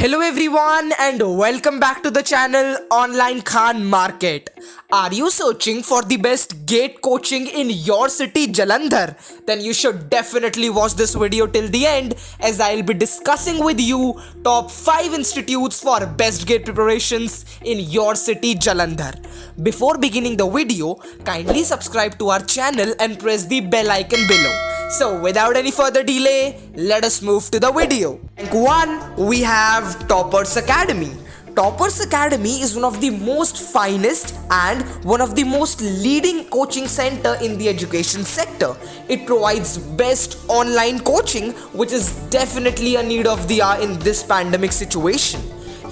Hello everyone and welcome back to the channel Online Khan Market. Are you searching for the best GATE coaching in your city Jalandhar? Then you should definitely watch this video till the end as I'll be discussing with you top 5 institutes for best GATE preparations in your city Jalandhar. Before beginning the video, kindly subscribe to our channel and press the bell icon below. So without any further delay, let us move to the video. Rank 1, we have Toppers Academy. Toppers Academy is one of the most finest and one of the most leading coaching center in the education sector. It provides best online coaching, which is definitely a need of the hour in this pandemic situation.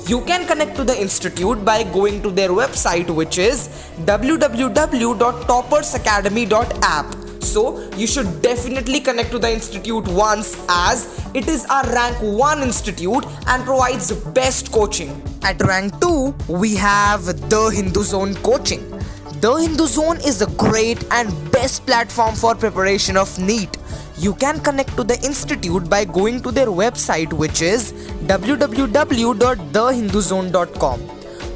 You can connect to the institute by going to their website, which is www.toppersacademy.app. So you should definitely connect to the institute once, as it is a rank 1 institute and provides best coaching. At rank 2, we have The Hindu Zone Coaching. The Hindu Zone is a great and best platform for preparation of NEET. You can connect to the institute by going to their website, which is www.thehinduzone.com.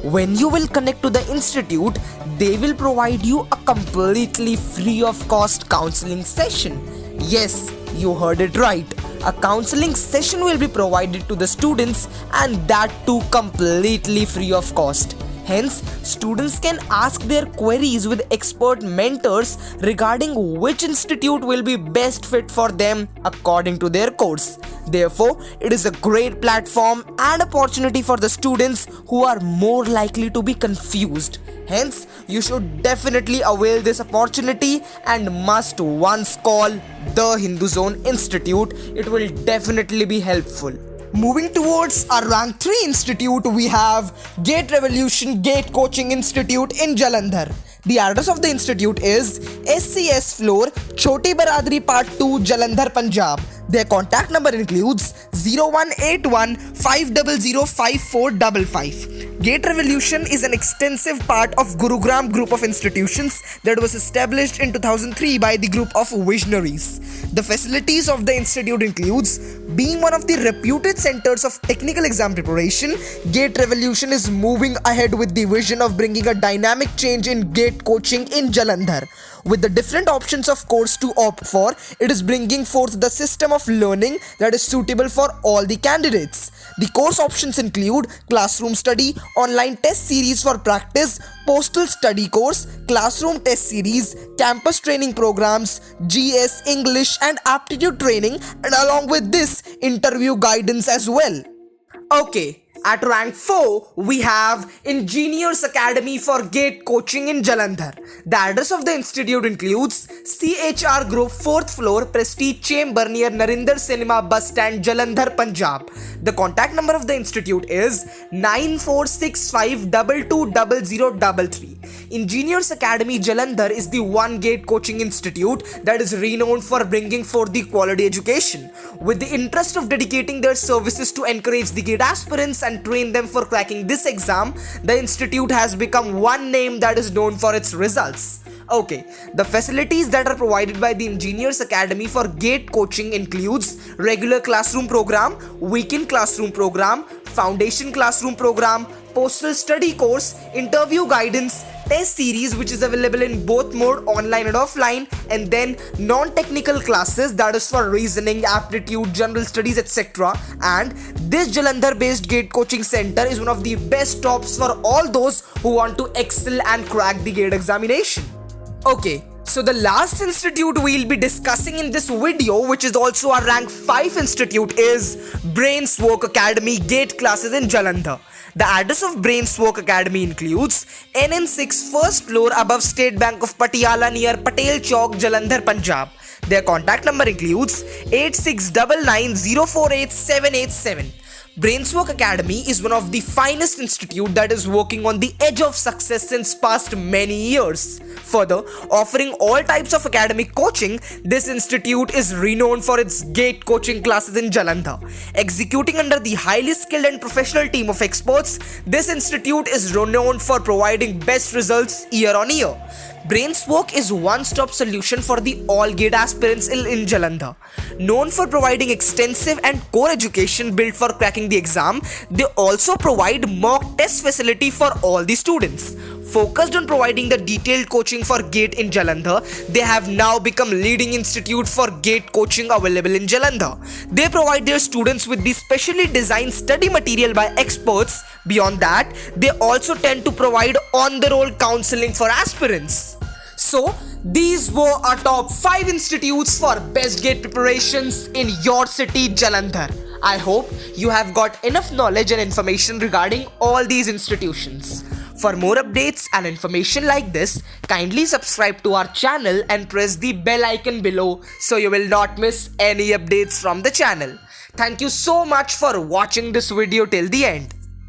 When you will connect to the institute, they will provide you a completely free of cost counseling session. Yes, you heard it right. A counseling session will be provided to the students, and that too completely free of cost. Hence, students can ask their queries with expert mentors regarding which institute will be best fit for them according to their course. Therefore, it is a great platform and opportunity for the students who are more likely to be confused. Hence, you should definitely avail this opportunity and must once call the Hindu Zone Institute. It will definitely be helpful. Moving towards our rank 3 institute, we have GATE Revolution GATE Coaching Institute in Jalandhar. The address of the institute is SCS Floor, Choti Baradari Part 2, Jalandhar, Punjab. Their contact number includes 0181 500 5455. GATE Revolution is an extensive part of Gurugram group of institutions that was established in 2003 by the group of visionaries. The facilities of the institute includes being one of the reputed centers of technical exam preparation. GATE Revolution is moving ahead with the vision of bringing a dynamic change in GATE coaching in Jalandhar. With the different options of course to opt for, it is bringing forth the system of learning that is suitable for all the candidates. The course options include classroom study, online test series for practice, postal study course, classroom test series, campus training programs, GS, English and aptitude training, and along with this, interview guidance as well. Okay. At rank 4, we have Engineers Academy for GATE Coaching in Jalandhar. The address of the institute includes CHR Group 4th floor, Prestige Chamber near Narinder Cinema Bus Stand, Jalandhar, Punjab. The contact number of the institute is 9465220033. Engineers Academy Jalandhar is the one GATE coaching institute that is renowned for bringing forth the quality education. With the interest of dedicating their services to encourage the GATE aspirants and train them for cracking this exam, the institute has become one name that is known for its results. Okay, the facilities that are provided by the Engineers Academy for GATE coaching includes regular classroom program, weekend classroom program, foundation classroom program, postal study course, interview guidance, test series which is available in both mode, online and offline, and then non-technical classes that is for reasoning, aptitude, general studies, etc. And this Jalandhar based GATE coaching center is one of the best stops for all those who want to excel and crack the GATE examination. Okay, so the last institute we'll be discussing in this video, which is also our rank 5 institute, is Brainswork Academy GATE classes in Jalandhar. The address of Brainswork Academy includes NN6 first floor above State Bank of Patiala near Patel Chowk, Jalandhar, Punjab. Their contact number includes 8699048787. Brainswork Academy is one of the finest institute that is working on the edge of success since past many years. Further, offering all types of academic coaching, this institute is renowned for its GATE coaching classes in Jalandhar. Executing under the highly skilled and professional team of experts, this institute is renowned for providing best results year on year. BrainSpoke is one-stop solution for the all GATE aspirants in Jalandhar. Known for providing extensive and core education built for cracking the exam, they also provide mock test facility for all the students. Focused on providing the detailed coaching for GATE in Jalandhar, they have now become leading institute for GATE coaching available in Jalandhar. They provide their students with the specially designed study material by experts. Beyond that, they also tend to provide on-the-roll counseling for aspirants. So, these were our top 5 institutes for best GATE preparations in your city, Jalandhar. I hope you have got enough knowledge and information regarding all these institutions. For more updates and information like this, kindly subscribe to our channel and press the bell icon below so you will not miss any updates from the channel. Thank you so much for watching this video till the end.